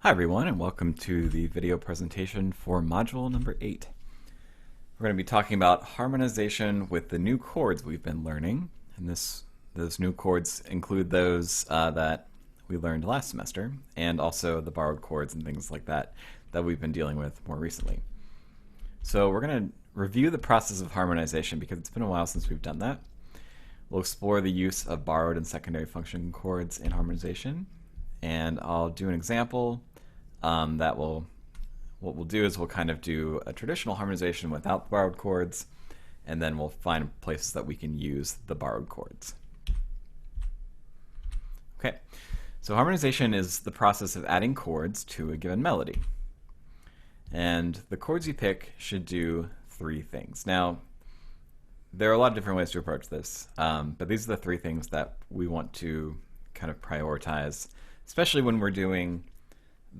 Hi everyone, and welcome to the video presentation for module number 8. We're going to be talking about harmonization with the new chords we've been learning, and those new chords include those that we learned last semester, and also the borrowed chords and things like that that we've been dealing with more recently. So we're going to review the process of harmonization because it's been a while since we've done that. We'll explore the use of borrowed and secondary function chords in harmonization, and I'll do an example what we'll do is we'll kind of do a traditional harmonization without the borrowed chords, and then we'll find places that we can use the borrowed chords. Okay, so harmonization is the process of adding chords to a given melody. And the chords you pick should do three things. Now, there are a lot of different ways to approach this, but these are the three things that we want to kind of prioritize, especially when we're doing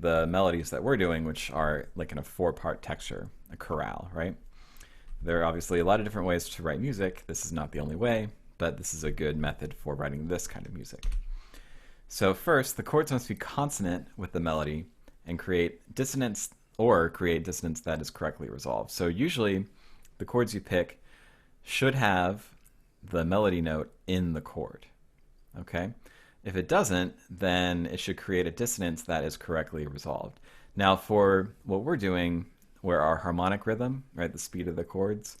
the melodies that we're doing, which are like in a four-part texture, a chorale, right? There are obviously a lot of different ways to write music. This is not the only way, but this is a good method for writing this kind of music. So first, the chords must be consonant with the melody and create dissonance that is correctly resolved. So usually the chords you pick should have the melody note in the chord, okay? If it doesn't, then it should create a dissonance that is correctly resolved. Now for what we're doing, where our harmonic rhythm, right, the speed of the chords,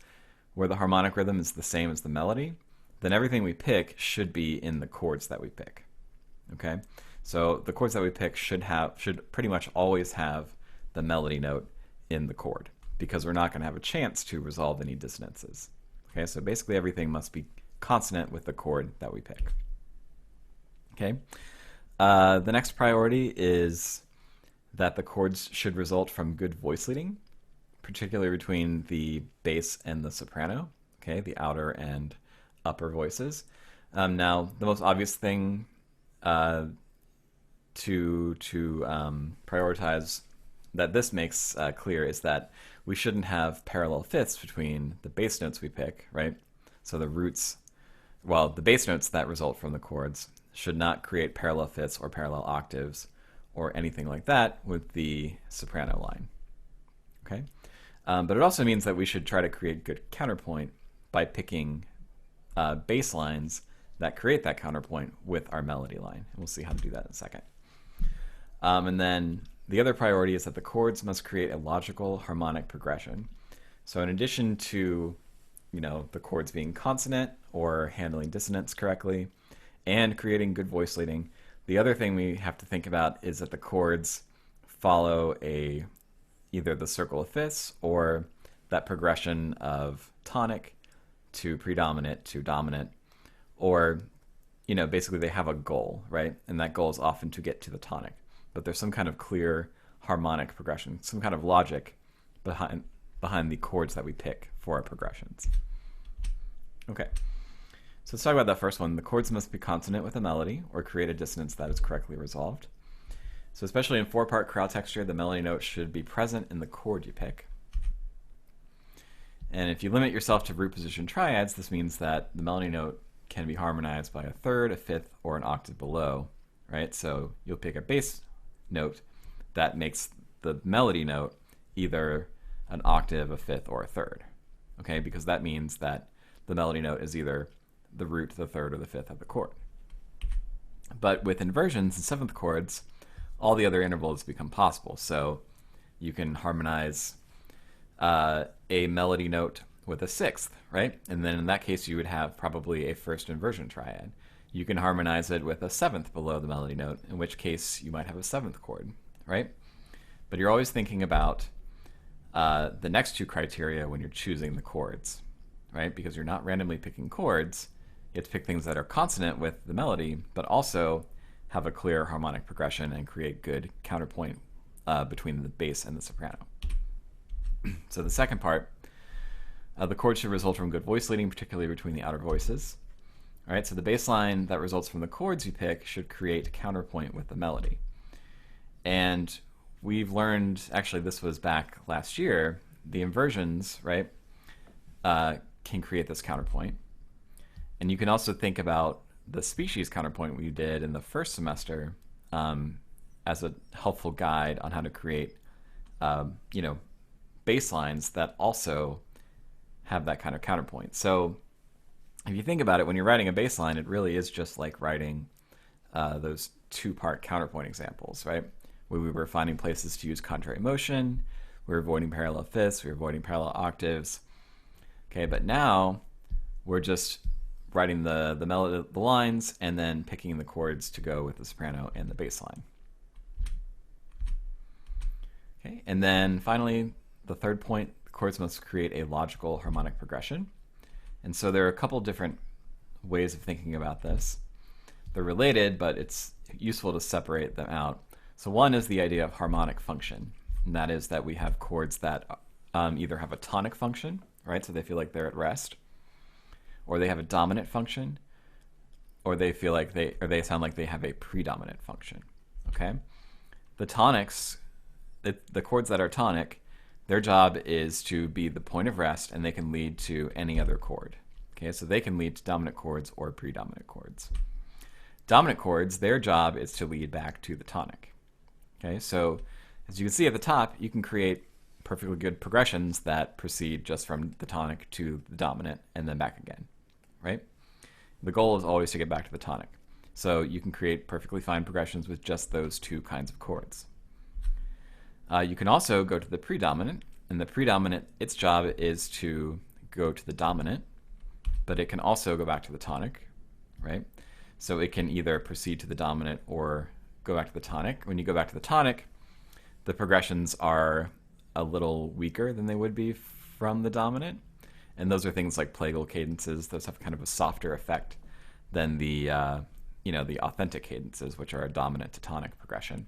where the harmonic rhythm is the same as the melody, then everything we pick should be in the chords that we pick, okay? So the chords that we pick should pretty much always have the melody note in the chord, because we're not going to have a chance to resolve any dissonances. Okay, so basically everything must be consonant with the chord that we pick. Okay. The next priority is that the chords should result from good voice leading, particularly between the bass and the soprano, okay, the outer and upper voices. Now, the most obvious thing to prioritize that this makes clear is that we shouldn't have parallel fifths between the bass notes we pick, right? So the bass notes that result from the chords should not create parallel fifths or parallel octaves or anything like that with the soprano line. Okay, but it also means that we should try to create good counterpoint by picking bass lines that create that counterpoint with our melody line. And we'll see how to do that in a second. And then the other priority is that the chords must create a logical harmonic progression. So in addition to, the chords being consonant or handling dissonance correctly, and creating good voice leading, the other thing we have to think about is that the chords follow either the circle of fifths or that progression of tonic to predominant to dominant, or basically they have a goal, right? And that goal is often to get to the tonic, but there's some kind of clear harmonic progression, some kind of logic behind the chords that we pick for our progressions. Okay. So let's talk about that first one. The chords must be consonant with a melody or create a dissonance that is correctly resolved. So especially in four-part chorale texture, the melody note should be present in the chord you pick. And if you limit yourself to root position triads, this means that the melody note can be harmonized by a third, a fifth, or an octave below, right? So you'll pick a bass note that makes the melody note either an octave, a fifth, or a third, okay? Because that means that the melody note is either the root, the third, or the fifth of the chord. But with inversions and seventh chords, all the other intervals become possible. So you can harmonize a melody note with a sixth, right? And then in that case, you would have probably a first inversion triad. You can harmonize it with a seventh below the melody note, in which case you might have a seventh chord, right? But you're always thinking about the next two criteria when you're choosing the chords, right? Because you're not randomly picking chords. You have to pick things that are consonant with the melody, but also have a clear harmonic progression and create good counterpoint between the bass and the soprano. So the second part, the chords should result from good voice leading, particularly between the outer voices. All right, so the bass line that results from the chords you pick should create counterpoint with the melody. And we've learned, actually this was back last year, the inversions, right, can create this counterpoint. And you can also think about the species counterpoint we did in the first semester as a helpful guide on how to create, you know, bass lines that also have that kind of counterpoint. So if you think about it, when you're writing a bass line, it really is just like writing those two-part counterpoint examples, right? Where we were finding places to use contrary motion, we were avoiding parallel fifths, we were avoiding parallel octaves. Okay, but now we're just writing the melody, the lines, and then picking the chords to go with the soprano and the bass line. Okay, and then finally, the third point, the chords must create a logical harmonic progression. And so there are a couple different ways of thinking about this. They're related, but it's useful to separate them out. So one is the idea of harmonic function, and that is that we have chords that either have a tonic function, right, so they feel like they're at rest, or they have a dominant function, or they feel like they sound like they have a predominant function. Okay, the tonics, the chords that are tonic, their job is to be the point of rest, and they can lead to any other chord. Okay, so they can lead to dominant chords or predominant chords. Dominant chords, their job is to lead back to the tonic. Okay, so as you can see at the top, you can create perfectly good progressions that proceed just from the tonic to the dominant and then back again, right? The goal is always to get back to the tonic. So you can create perfectly fine progressions with just those two kinds of chords. You can also go to the predominant, and the predominant, its job is to go to the dominant, but it can also go back to the tonic, right? So it can either proceed to the dominant or go back to the tonic. When you go back to the tonic, the progressions are a little weaker than they would be from the dominant, and those are things like plagal cadences. Those have kind of a softer effect than the the authentic cadences, which are a dominant to tonic progression.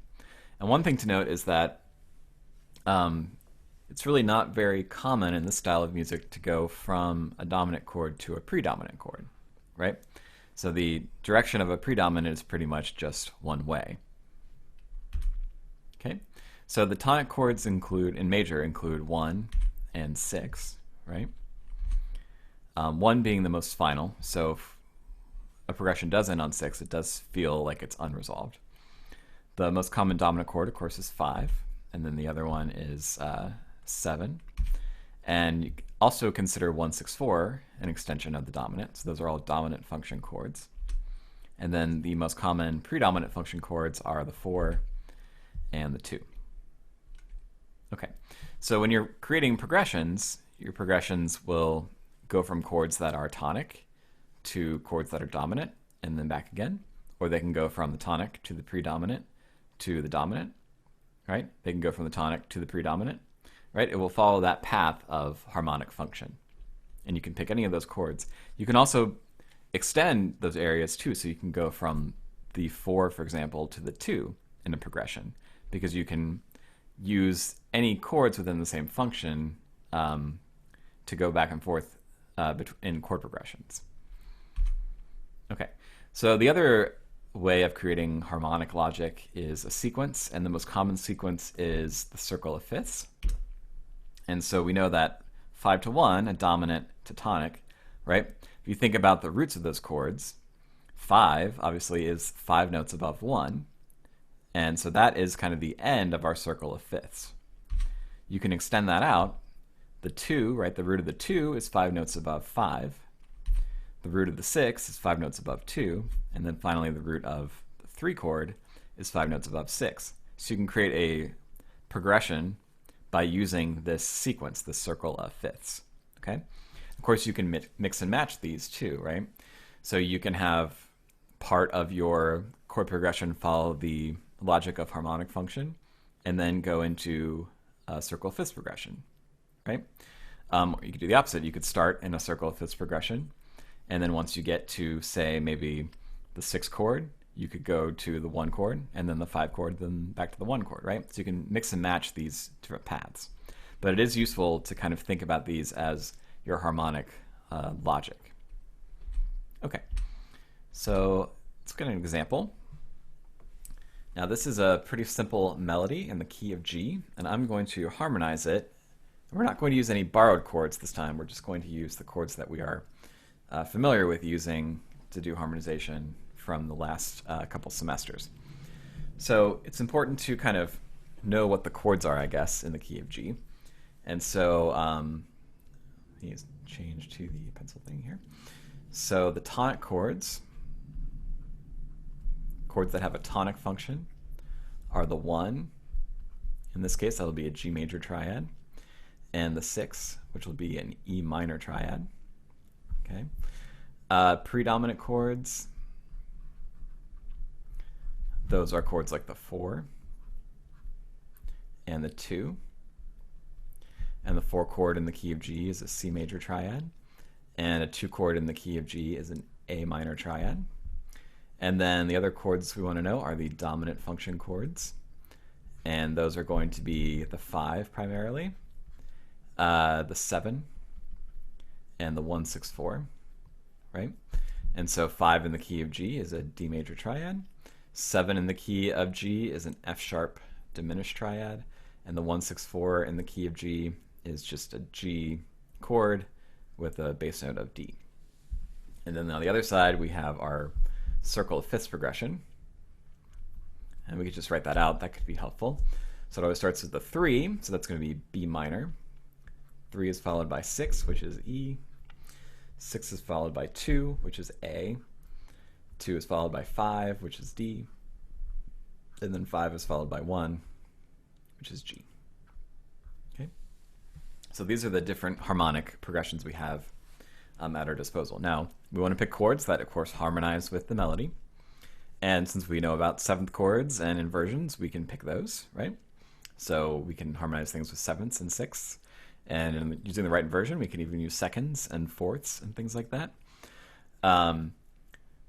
And one thing to note is that it's really not very common in this style of music to go from a dominant chord to a predominant chord, right? So the direction of a predominant is pretty much just one way. Okay, so the tonic chords in major include 1 and 6, right? 1 being the most final, so if a progression does end on 6, it does feel like it's unresolved. The most common dominant chord, of course, is 5, and then the other one is 7. And you also consider 1, 6, 4 an extension of the dominant, so those are all dominant function chords. And then the most common predominant function chords are the 4 and the 2. Okay, so when you're creating progressions, your progressions will go from chords that are tonic to chords that are dominant and then back again, or they can go from the tonic to the predominant to the dominant, right? They can go from the tonic to the predominant, right? It will follow that path of harmonic function, and you can pick any of those chords. You can also extend those areas too, so you can go from the 4, for example, to the 2 in a progression, because you can use any chords within the same function to go back and forth in chord progressions. Okay, so the other way of creating harmonic logic is a sequence, and the most common sequence is the circle of fifths. And so we know that 5 to 1, a dominant to tonic, right? If you think about the roots of those chords, 5 obviously is 5 notes above 1, and so that is kind of the end of our circle of fifths. You can extend that out. The 2, right, the root of the 2 is 5 notes above 5. The root of the 6 is 5 notes above 2, and then finally the root of the 3 chord is 5 notes above 6. So you can create a progression by using this sequence, this circle of fifths. Okay? Of course, you can mix and match these too, right? So you can have part of your chord progression follow the logic of harmonic function, and then go into a circle of fifths progression, right? Or you could do the opposite. You could start in a circle of fifths progression, and then once you get to, say, maybe the 6 chord, you could go to the 1 chord, and then the 5 chord, then back to the 1 chord, right? So you can mix and match these different paths. But it is useful to kind of think about these as your harmonic logic. Okay, so let's get an example. Now this is a pretty simple melody in the key of G, and I'm going to harmonize it. We're not going to use any borrowed chords this time. We're just going to use the chords that we are familiar with using to do harmonization from the last couple semesters. So it's important to kind of know what the chords are, I guess, in the key of G. And so let me change to the pencil thing here. So the tonic chords that have a tonic function, are the 1. In this case, that'll be a G major triad. And the 6, which will be an E minor triad. Okay. Predominant chords, those are chords like the 4 and the 2. And the 4 chord in the key of G is a C major triad. And a 2 chord in the key of G is an A minor triad. And then the other chords we want to know are the dominant function chords. And those are going to be the 5 primarily, the 7, and the 1, 6, 4, right? And so 5 in the key of G is a D major triad. 7 in the key of G is an F sharp diminished triad. And the 1, 6, 4 in the key of G is just a G chord with a bass note of D. And then on the other side, we have our circle of fifths progression. And we could just write that out. That could be helpful. So it always starts with the 3, so that's going to be B minor. 3 is followed by 6, which is E. 6 is followed by 2, which is A. 2 is followed by 5, which is D. And then 5 is followed by 1, which is G. Okay. So these are the different harmonic progressions we have at our disposal. Now, we want to pick chords that, of course, harmonize with the melody. And since we know about seventh chords and inversions, we can pick those, right? So we can harmonize things with sevenths and sixths. And using the right inversion, we can even use seconds and fourths and things like that.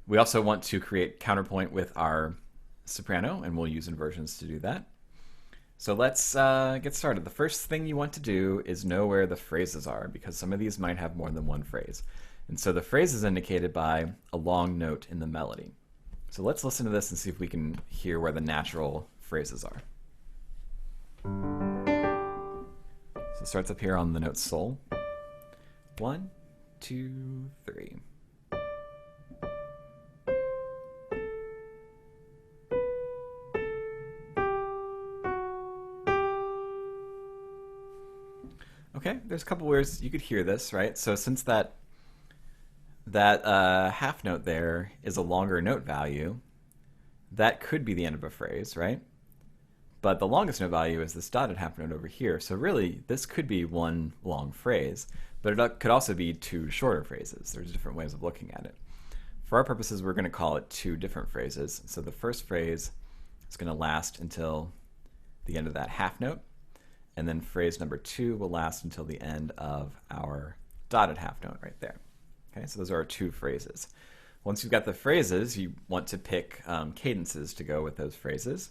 We also want to create counterpoint with our soprano, and we'll use inversions to do that. So let's get started. The first thing you want to do is know where the phrases are, because some of these might have more than one phrase. And so the phrase is indicated by a long note in the melody. So let's listen to this and see if we can hear where the natural phrases are. So it starts up here on the note sol. 1, 2, 3. Okay, there's a couple ways you could hear this, right? So since that half note there is a longer note value, that could be the end of a phrase, right? But the longest note value is this dotted half note over here. So really, this could be one long phrase, but it could also be two shorter phrases. There's different ways of looking at it. For our purposes, we're going to call it two different phrases. So the first phrase is going to last until the end of that half note, and then phrase number 2 will last until the end of our dotted half note right there. Okay, so those are our two phrases. Once you've got the phrases, you want to pick cadences to go with those phrases.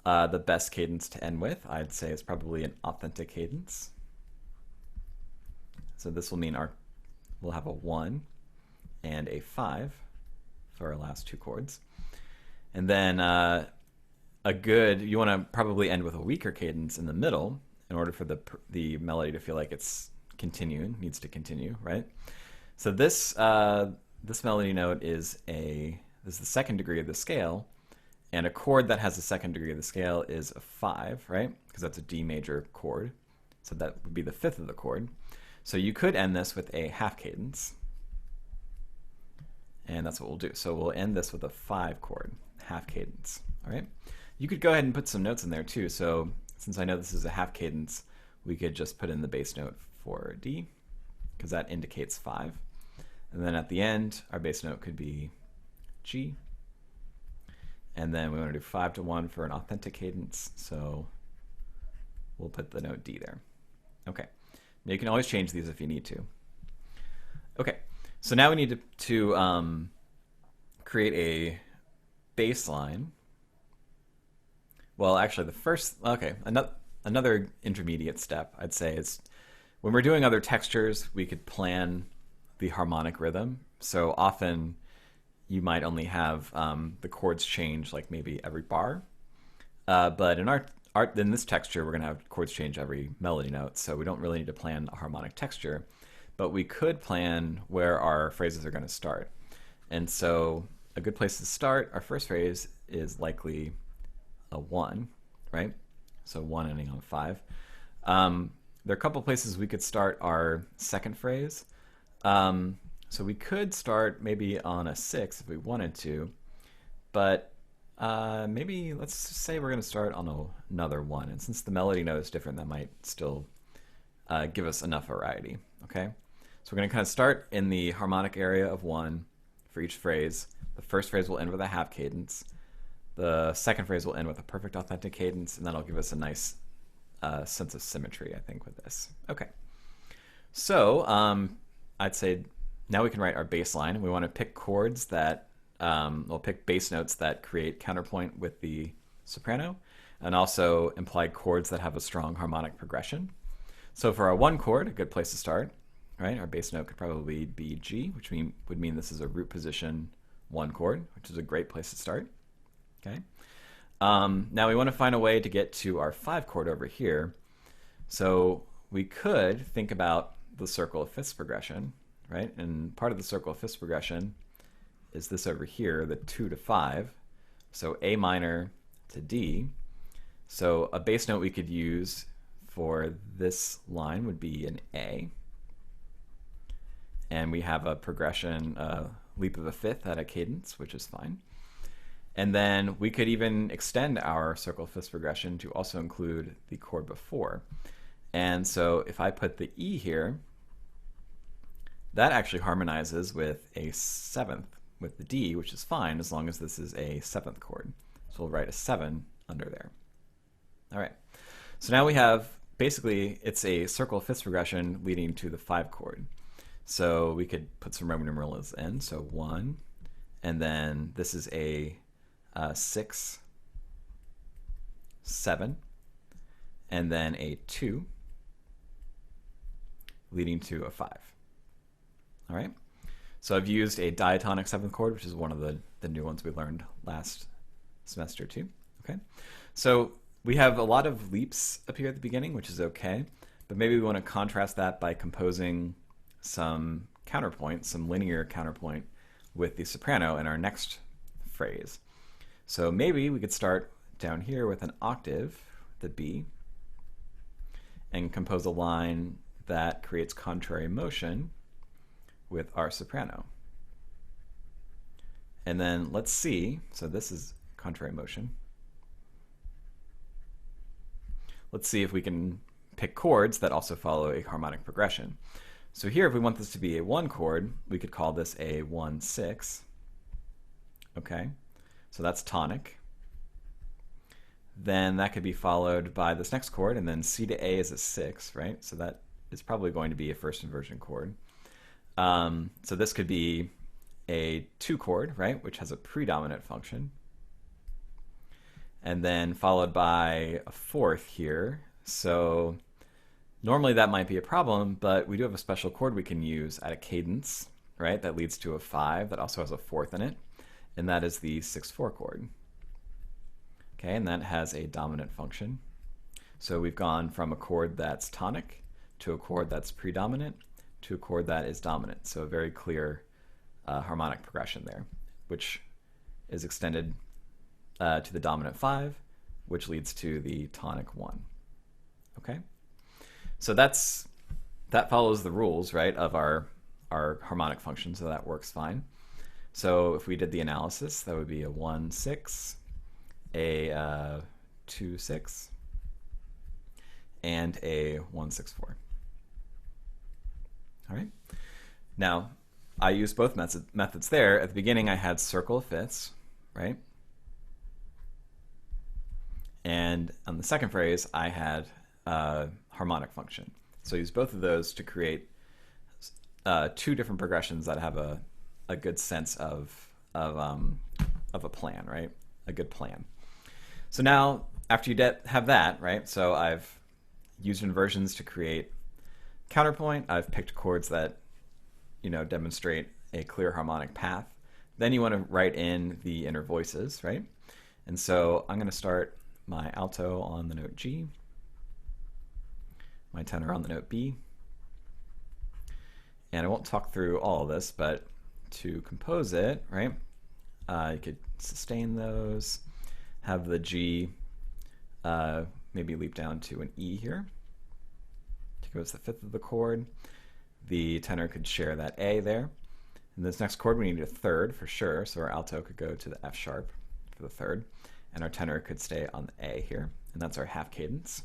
The best cadence to end with, I'd say, is probably an authentic cadence. So this will mean we'll have a 1 and a 5 for our last two chords. And then you want to probably end with a weaker cadence in the middle in order for the melody to feel like it's needs to continue, right? So this melody note is the second degree of the scale, and a chord that has the second degree of the scale is a 5, right? Because that's a D major chord. So that would be the fifth of the chord. So you could end this with a half cadence, and that's what we'll do. So we'll end this with a 5 chord, half cadence, all right? You could go ahead and put some notes in there too. So since I know this is a half cadence, we could just put in the bass note for D, because that indicates 5. And then at the end, our bass note could be G. And then we want to do 5 to 1 for an authentic cadence, so we'll put the note D there. Okay. Now you can always change these if you need to. Okay, so now we need to create a bass line. Well, actually, another intermediate step, I'd say, is when we're doing other textures, we could plan the harmonic rhythm. So often you might only have the chords change like maybe every bar. But in this texture, we're going to have chords change every melody note, so we don't really need to plan a harmonic texture. But we could plan where our phrases are going to start. And so a good place to start, our first phrase is likely a 1, right? So 1 ending on 5. There are a couple places we could start our second phrase. So we could start maybe on a 6 if we wanted to, but maybe let's say we're going to start on another 1. And since the melody note is different, that might still give us enough variety, okay? So we're going to kind of start in the harmonic area of 1 for each phrase. The first phrase will end with a half cadence. The second phrase will end with a perfect authentic cadence, and that'll give us a nice sense of symmetry, I think, with this. Okay. So I'd say now we can write our bass line, and we want to pick chords that, we'll pick bass notes that create counterpoint with the soprano, and also implied chords that have a strong harmonic progression. So for our 1 chord, a good place to start, right? Our bass note could probably be G, which would mean this is a root position 1 chord, which is a great place to start. Okay. Now we want to find a way to get to our 5 chord over here. So we could think about the circle of fifths progression, right? And part of the circle of fifths progression is this over here, the 2 to 5. So A minor to D. So a bass note we could use for this line would be an A. And we have a progression, leap of a fifth at a cadence, which is fine. And then we could even extend our circle of fifths progression to also include the chord before. And so if I put the E here, that actually harmonizes with a 7th with the D, which is fine as long as this is a 7th chord. So we'll write a 7 under there. All right. So now we have, basically, it's a circle of fifths progression leading to the 5 chord. So we could put some Roman numerals in. So 1, and then this is a 6, 7, and then a 2, leading to a 5. All right. So I've used a diatonic 7th chord, which is one of the new ones we learned last semester too. Okay. So we have a lot of leaps up here at the beginning, which is okay, but maybe we want to contrast that by composing some counterpoint, some linear counterpoint with the soprano in our next phrase. So maybe we could start down here with an octave, the B, and compose a line that creates contrary motion with our soprano. And then let's see, so this is contrary motion. Let's see if we can pick chords that also follow a harmonic progression. So here, if we want this to be a 1 chord, we could call this a 1-6. Okay, so that's tonic. Then that could be followed by this next chord, and then C to A is a 6, right? So that is probably going to be a first inversion chord. So this could be a 2 chord, right, which has a predominant function. And then followed by a 4th here. So normally that might be a problem, but we do have a special chord we can use at a cadence, right, that leads to a 5 that also has a 4th in it, and that is the 6-4 chord. Okay, and that has a dominant function. So we've gone from a chord that's tonic to a chord that's predominant to a chord that is dominant. So a very clear harmonic progression there, which is extended to the dominant 5, which leads to the tonic 1. Okay, so that follows the rules, right, of our harmonic function, so that works fine. So if we did the analysis, that would be a 1-6, a 2-6, and a 1-6-4. All right. Now, I used both methods there. At the beginning, I had circle of fifths, right? And on the second phrase, I had harmonic function. So I used both of those to create 2 different progressions that have a good sense of a plan, right? A good plan. So now, after you have that, right? So I've used inversions to create counterpoint. I've picked chords that, you know, demonstrate a clear harmonic path. Then you want to write in the inner voices, right? And so I'm going to start my alto on the note G, my tenor on the note B. And I won't talk through all of this, but to compose it, right, you could sustain those, have the G maybe leap down to an E here to go as the fifth of the chord. The tenor could share that A there. In this next chord, we need a third for sure, so our alto could go to the F sharp for the third, and our tenor could stay on the A here, and that's our half cadence.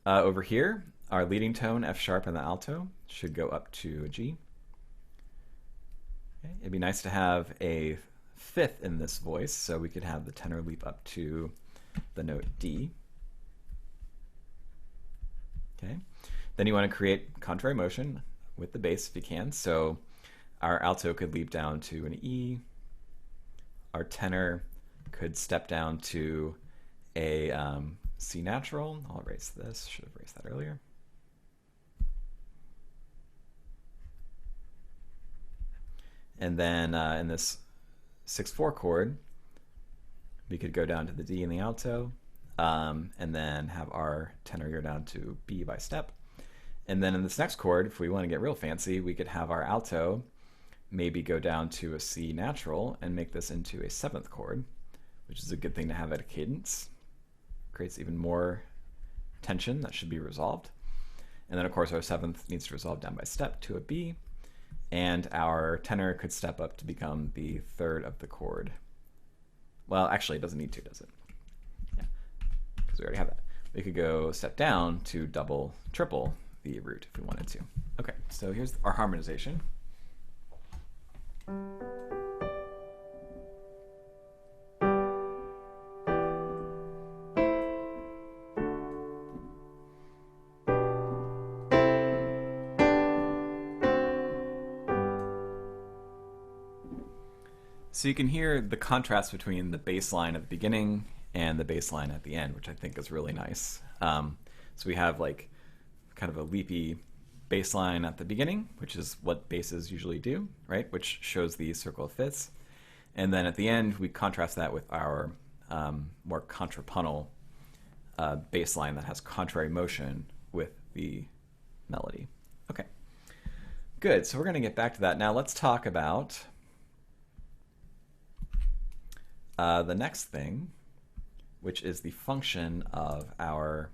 Over here, our leading tone, F sharp, and the alto should go up to a G. Okay. It'd be nice to have a fifth in this voice, so we could have the tenor leap up to the note D. Okay. Then you want to create contrary motion with the bass if you can, so our alto could leap down to an E. Our tenor could step down to a C natural. I'll erase this. Should have erased that earlier. And then in this 6/4 chord, we could go down to the D in the alto, and then have our tenor go down to B by step. And then in this next chord, if we want to get real fancy, we could have our alto maybe go down to a C natural and make this into a 7th chord, which is a good thing to have at a cadence. Creates even more tension that should be resolved. And then of course our 7th needs to resolve down by step to a B, and our tenor could step up to become the 3rd of the chord. Well, actually it doesn't need to, does it? Yeah, because we already have that. We could go step down to double, triple the root if we wanted to. Okay, so here's our harmonization. So you can hear the contrast between the bass line at the beginning and the bass line at the end, which I think is really nice. So we have like kind of a leapy bass line at the beginning, which is what basses usually do, right? Which shows the circle of fifths. And then at the end, we contrast that with our more contrapuntal bass line that has contrary motion with the melody. Okay, good. So we're going to get back to that. Now let's talk about the next thing, which is the function of our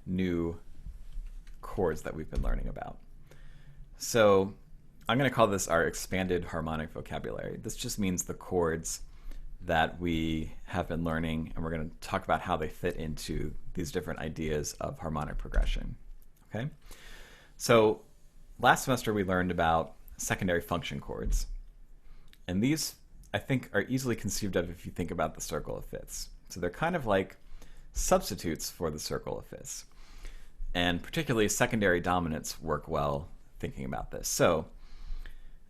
new chords that we've been learning about. So I'm going to call this our expanded harmonic vocabulary. This just means the chords that we have been learning, and we're going to talk about how they fit into these different ideas of harmonic progression. Okay? So last semester we learned about secondary function chords. And these, I think, are easily conceived of if you think about the circle of fifths. So they're kind of like substitutes for the circle of fifths. And particularly secondary dominants work well thinking about this. So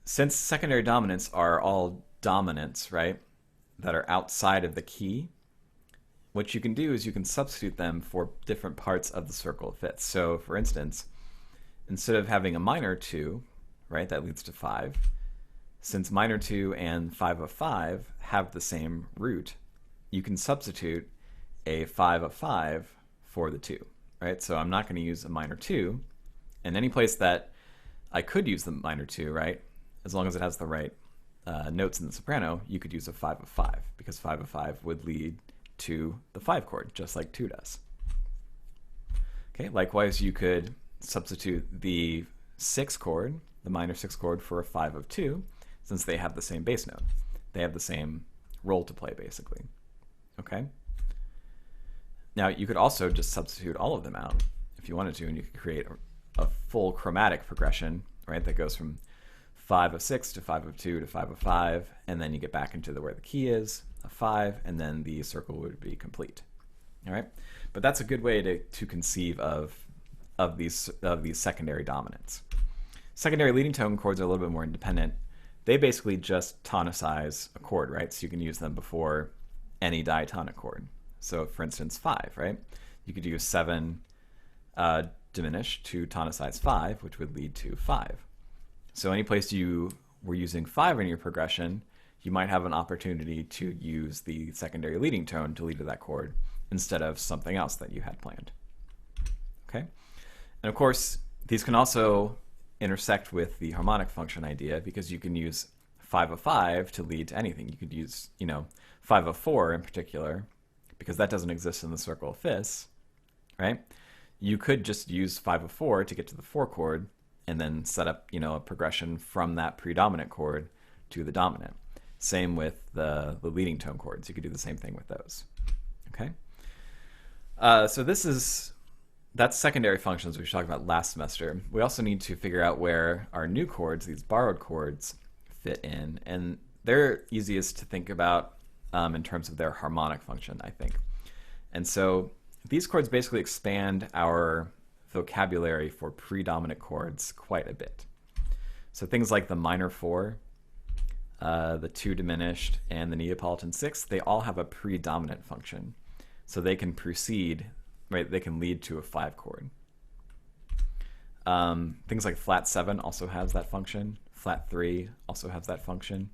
since secondary dominants are all dominants, right, that are outside of the key, what you can do is you can substitute them for different parts of the circle of fifths. So for instance, instead of having a minor 2, right, that leads to 5, since minor 2 and 5 of 5 have the same root, you can substitute a 5 of 5 for the 2, right? So I'm not going to use a minor 2, and any place that I could use the minor 2, right, as long as it has the right notes in the soprano, you could use a 5 of 5, because 5 of 5 would lead to the 5 chord, just like 2 does. Okay, likewise, you could substitute the 6 chord, the minor 6 chord, for a 5 of 2, since they have the same bass note. They have the same role to play, basically. Okay? Now, you could also just substitute all of them out if you wanted to, and you could create a full chromatic progression, right, that goes from 5 of 6 to 5 of 2 to 5 of 5, and then you get back into where the key is, a 5, and then the circle would be complete. All right? But that's a good way to conceive of these secondary dominants. Secondary leading tone chords are a little bit more independent. They basically just tonicize a chord, right? So you can use them before any diatonic chord. So for instance, 5, right? You could use 7 diminished to tonicize 5, which would lead to 5. So any place you were using 5 in your progression, you might have an opportunity to use the secondary leading tone to lead to that chord instead of something else that you had planned. Okay? And of course, these can also intersect with the harmonic function idea, because you can use 5 of 5 to lead to anything. You could use, 5 of 4 in particular, because that doesn't exist in the circle of fifths, right? You could just use 5 of 4 to get to the 4 chord and then set up, a progression from that predominant chord to the dominant. Same with the leading tone chords. You could do the same thing with those. Okay. So that's secondary functions we talked about last semester. We also need to figure out where our new chords, these borrowed chords, fit in, and they're easiest to think about in terms of their harmonic function, I think. And so these chords basically expand our vocabulary for predominant chords quite a bit. So things like the minor 4, the 2 diminished, and the Neapolitan 6, they all have a predominant function. So they can precede, right? They can lead to a 5 chord. Things like flat 7 also has that function. Flat 3 also has that function.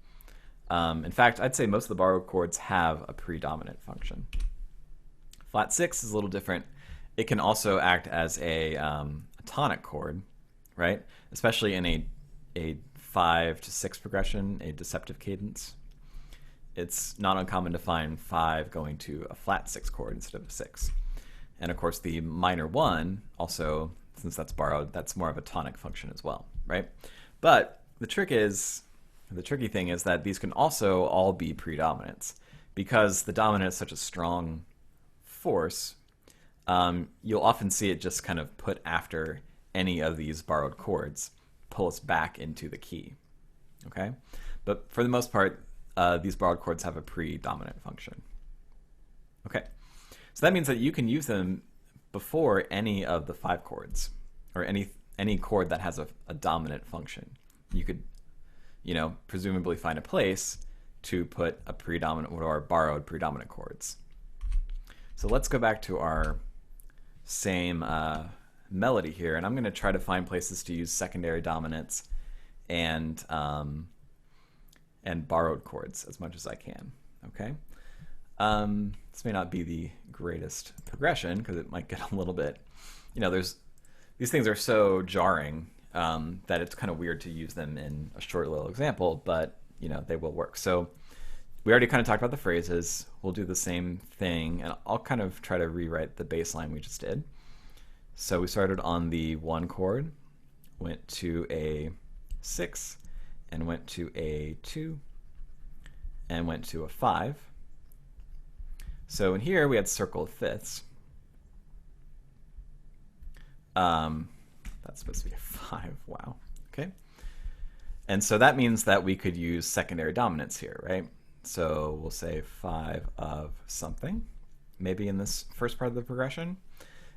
In fact, I'd say most of the borrowed chords have a predominant function. Flat 6 is a little different. It can also act as a tonic chord, right? Especially in a 5 to 6 progression, a deceptive cadence. It's not uncommon to find 5 going to a flat 6 chord instead of a 6. And of course, the minor 1 also, since that's borrowed, that's more of a tonic function as well, right? But the tricky thing is that these can also all be predominants. Because the dominant is such a strong force, you'll often see it just kind of put after any of these borrowed chords, pull us back into the key, okay? But for the most part, these borrowed chords have a predominant function. Okay, so that means that you can use them before any of the 5 chords, or any chord that has a dominant function. You could, presumably find a place to put a predominant or borrowed predominant chords. So let's go back to our same melody here, and I'm going to try to find places to use secondary dominants and borrowed chords as much as I can. Okay, this may not be the greatest progression because it might get a little bit, these things are so jarring that it's kind of weird to use them in a short little example, but they will work. So we already kind of talked about the phrases. We'll do the same thing, and I'll kind of try to rewrite the bass line we just did. So we started on the 1 chord, went to a 6, and went to a 2, and went to a 5. So in here we had circle of fifths. That's supposed to be a 5, wow, okay. And so that means that we could use secondary dominants here, right? So we'll say 5 of something, maybe in this first part of the progression. And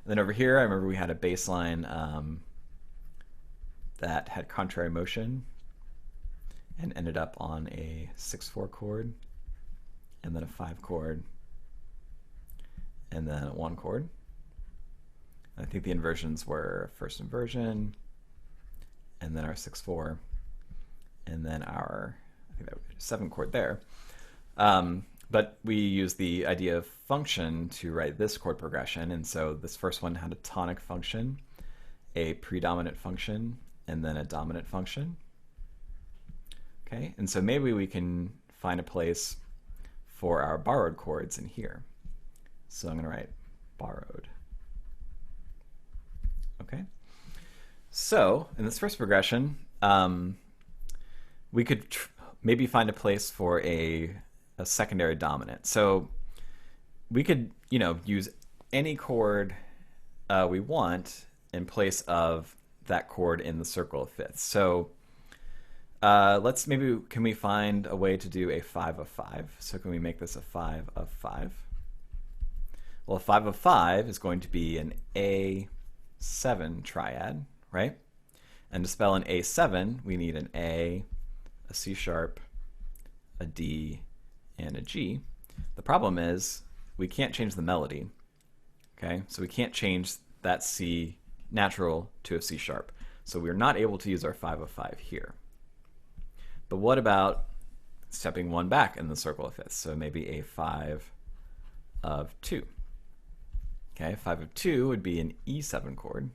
then over here, I remember we had a bass line that had contrary motion and ended up on a 6/4 chord, and then a 5 chord, and then a 1 chord. I think the inversions were first inversion, and then our 6/4, and then our, I think that would be a 7 chord there. But we use the idea of function to write this chord progression, and so this first one had a tonic function, a predominant function, and then a dominant function. Okay, and so maybe we can find a place for our borrowed chords in here. So I'm going to write borrowed. Okay, so in this first progression, we could maybe find a place for a secondary dominant. So we could, use any chord we want in place of that chord in the circle of fifths. So can we find a way to do a 5 of 5? So can we make this a 5 of 5? Well, a 5 of 5 is going to be an A7 triad, right? And to spell an A7, we need an A, a C sharp, a D, and a G. The problem is we can't change the melody, okay? So we can't change that C natural to a C sharp. So we're not able to use our 5 of 5 here. But what about stepping one back in the circle of fifths? So maybe a 5 of 2. Okay, 5 of 2 would be an E7 chord.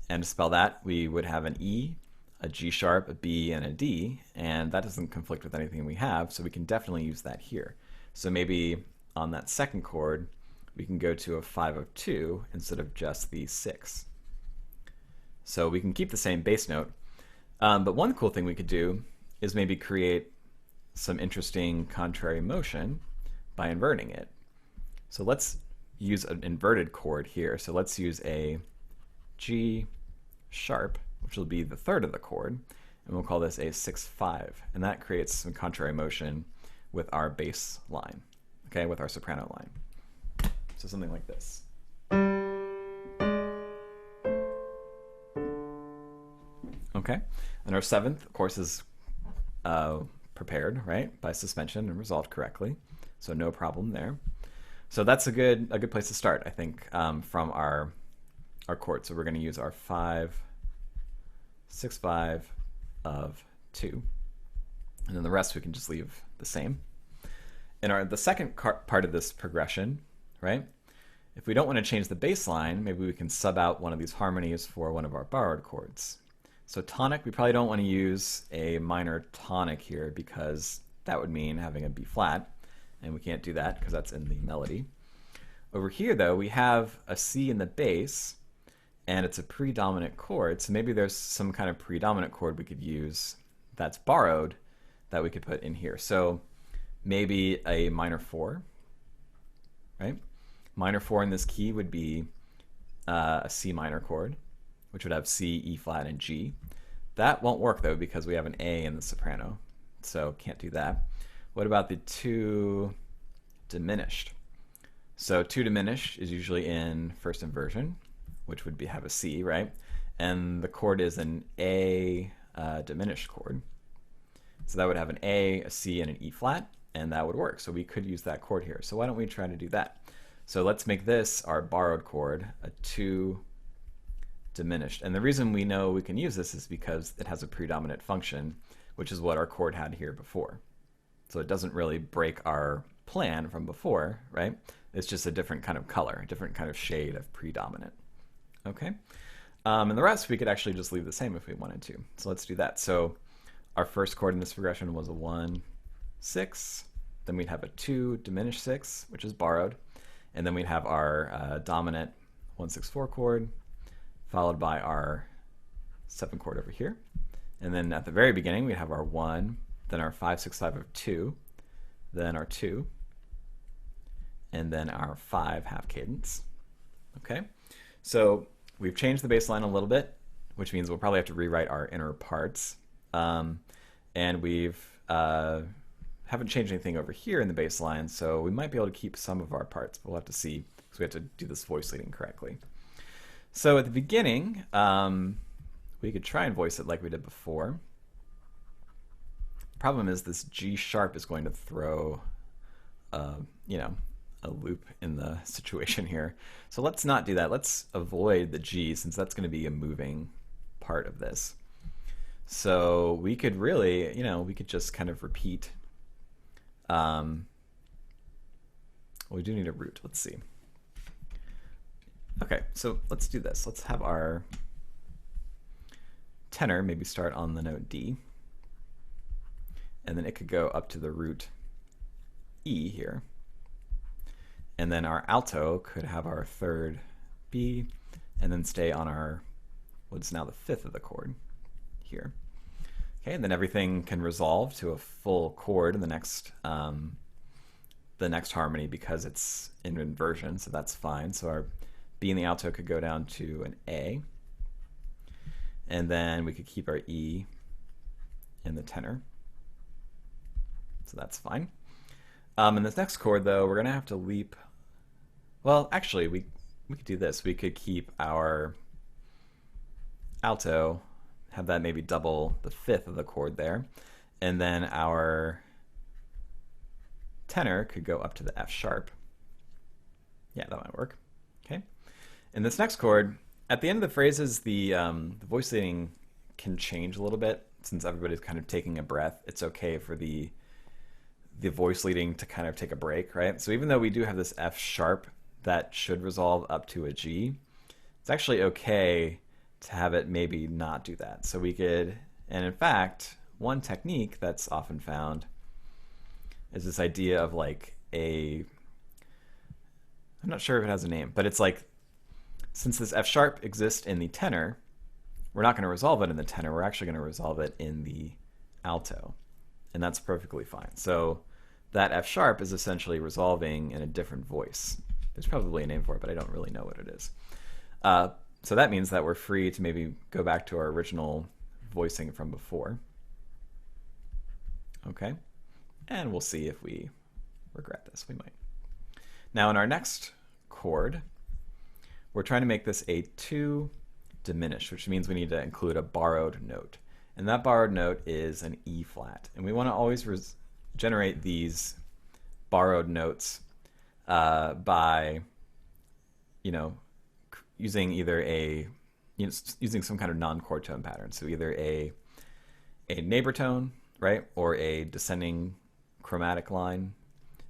And to spell that, we would have an E, a G sharp, a B, and a D, and that doesn't conflict with anything we have, so we can definitely use that here. So maybe on that second chord, we can go to a 5 of 2 instead of just the 6. So we can keep the same bass note, but one cool thing we could do is maybe create some interesting contrary motion by inverting it. So let's use an inverted chord here. So let's use a G sharp, which will be the third of the chord, and we'll call this a 6-5, and that creates some contrary motion with our bass line, okay, with our soprano line. So something like this. Okay, and our seventh, of course, is prepared, right, by suspension and resolved correctly, so no problem there. So that's a good place to start, I think, from our chord. So we're going to use our 5, 6, 5 of 2, and then the rest we can just leave the same. In the second part of this progression, right, if we don't want to change the bass line, maybe we can sub out one of these harmonies for one of our borrowed chords. So tonic, we probably don't want to use a minor tonic here because that would mean having a B flat, and we can't do that because that's in the melody. Over here, though, we have a C in the bass, and it's a predominant chord, so maybe there's some kind of predominant chord we could use that's borrowed that we could put in here. So maybe a minor 4, right? Minor 4 in this key would be a C minor chord, which would have C, E flat, and G. That won't work, though, because we have an A in the soprano, so can't do that. What about the 2 diminished? So 2 diminished is usually in first inversion, which would have a C, right? And the chord is an A diminished chord. So that would have an A, a C, and an E flat, and that would work. So we could use that chord here. So why don't we try to do that? So let's make this our borrowed chord, a 2 diminished. And the reason we know we can use this is because it has a predominant function, which is what our chord had here before. So it doesn't really break our plan from before, right? It's just a different kind of color, a different kind of shade of predominant. Okay? And the rest we could actually just leave the same if we wanted to. So let's do that. So our first chord in this progression was a 1, 6. Then we'd have a 2 diminished 6, which is borrowed. And then we'd have our dominant 1, 6, 4 chord, followed by our 7 chord over here. And then at the very beginning, we have our 1, then our 5, 6, 5 of 2, then our 2, and then our 5 half cadence. Okay, so we've changed the bass line a little bit, which means we'll probably have to rewrite our inner parts. And we've haven't changed anything over here in the bass line, so we might be able to keep some of our parts, but we'll have to see, because we have to do this voice leading correctly. So at the beginning, we could try and voice it like we did before. The problem is this G sharp is going to throw, you know, a loop in the situation here. So let's not do that. Let's avoid the G, since that's going to be a moving part of this. So we could really, you know, we could just kind of repeat. Well, we do need a root. Let's see. Okay, so let's do this. Let's have our tenor maybe start on the note D, and then it could go up to the root E here. And then our alto could have our third B, and then stay on our, what's now the 5th of the chord here. Okay, and then everything can resolve to a full chord in the next harmony because it's in inversion, so that's fine. So our B in the alto could go down to an A, and then we could keep our E in the tenor, so that's fine. In this next chord, though, we're going to have to leap. Well, actually, we could do this. We could keep our alto, have that maybe double the 5th of the chord there, and then our tenor could go up to the F sharp. Yeah, that might work. Okay. In this next chord, at the end of the phrases, the voice leading can change a little bit. Since everybody's kind of taking a breath, it's okay for the voice leading to kind of take a break, right? So even though we do have this F sharp that should resolve up to a G, it's actually okay to have it maybe not do that. So we could And in fact, one technique that's often found is this idea of like I'm not sure if it has a name, but it's like, since this F sharp exists in the tenor, we're not going to resolve it in the tenor. We're actually going to resolve it in the alto. And that's perfectly fine. So that F sharp is essentially resolving in a different voice. There's probably a name for it, but I don't really know what it is. So that means that we're free to maybe go back to our original voicing from before. Okay. And we'll see if we regret this. We might. Now in our next chord, we're trying to make this a 2 diminished, which means we need to include a borrowed note. And that borrowed note is an E flat. And we want to always generate these borrowed notes by, using either using some kind of non-chord tone pattern. So either a neighbor tone, right, or a descending chromatic line.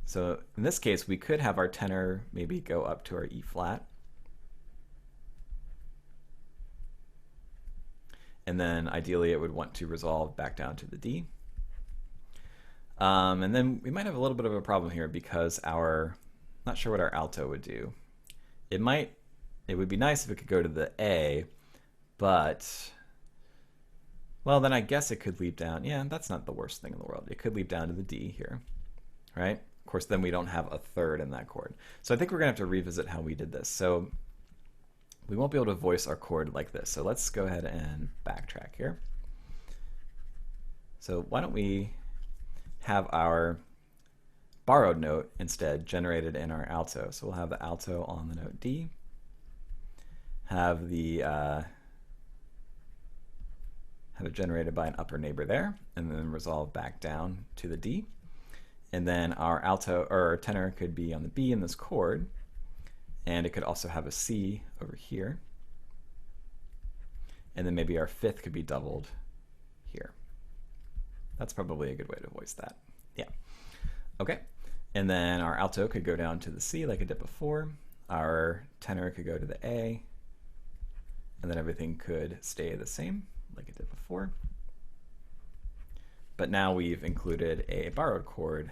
So in this case, we could have our tenor maybe go up to our E flat. And then ideally it would want to resolve back down to the D. And then we might have a little bit of a problem here because not sure what our alto would do. It would be nice if it could go to the A, but, well, then I guess it could leap down. Yeah, that's not the worst thing in the world. It could leap down to the D here, right? Of course, then we don't have a third in that chord. So I think we're going to have to revisit how we did this. So we won't be able to voice our chord like this. So let's go ahead and backtrack here. So why don't we have our borrowed note instead generated in our alto. So we'll have the alto on the note D, have have it generated by an upper neighbor there, and then resolve back down to the D. And then our alto or our tenor could be on the B in this chord, and it could also have a C over here. And then maybe our fifth could be doubled here. That's probably a good way to voice that. Yeah. Okay. And then our alto could go down to the C like it did before. Our tenor could go to the A. And then everything could stay the same like it did before. But now we've included a borrowed chord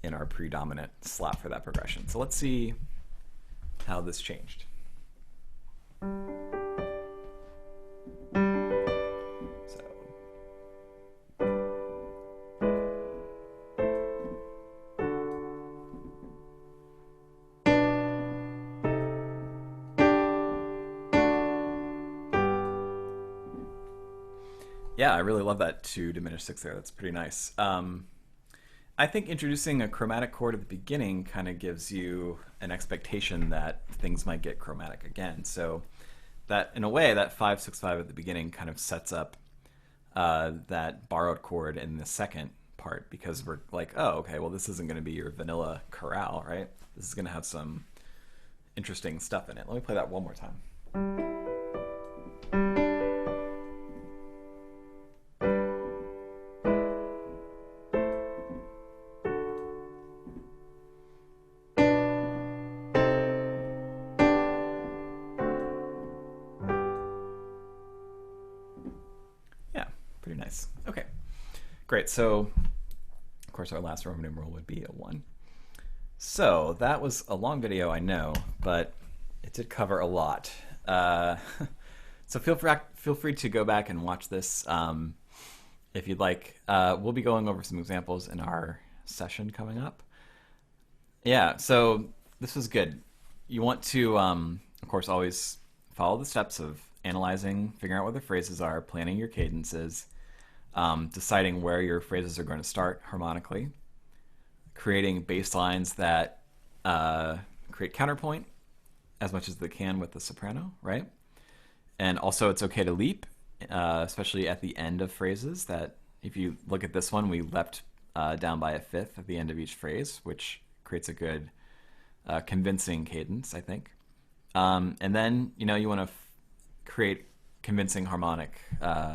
in our predominant slot for that progression. So let's see how this changed. Yeah, I really love that 2 diminished 6 there. That's pretty nice. I think introducing a chromatic chord at the beginning kind of gives you an expectation that things might get chromatic again. So that, in a way, that 5, 6, 5 at the beginning kind of sets up that borrowed chord in the second part, because we're like, oh, okay, well, this isn't going to be your vanilla chorale, right? This is going to have some interesting stuff in it. Let me play that one more time. Pretty nice. Okay, great. So, of course, our last Roman numeral would be a 1. So that was a long video, I know, but it did cover a lot. So feel free to go back and watch this if you'd like. We'll be going over some examples in our session coming up. Yeah, so this was good. You want to, of course, always follow the steps of analyzing, figuring out what the phrases are, planning your cadences, deciding where your phrases are going to start harmonically, creating bass lines that create counterpoint as much as they can with the soprano, right? And also it's okay to leap, especially at the end of phrases. That if you look at this one, we leapt down by a fifth at the end of each phrase, which creates a good convincing cadence, I think. And then, you want to create convincing harmonic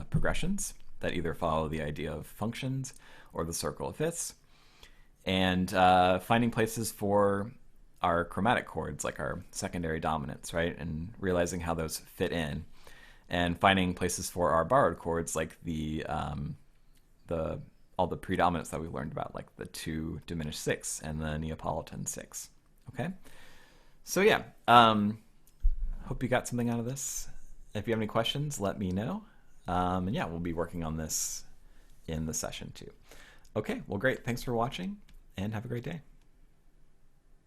progressions that either follow the idea of functions or the circle of fifths, and finding places for our chromatic chords, like our secondary dominants, right? And realizing how those fit in. and finding places for our borrowed chords, like all the predominants that we learned about, like the 2 diminished 6 and the Neapolitan 6. Okay, so yeah, hope you got something out of this. If you have any questions, let me know. And yeah, we'll be working on this in the session too. Okay, well, great. Thanks for watching, and have a great day.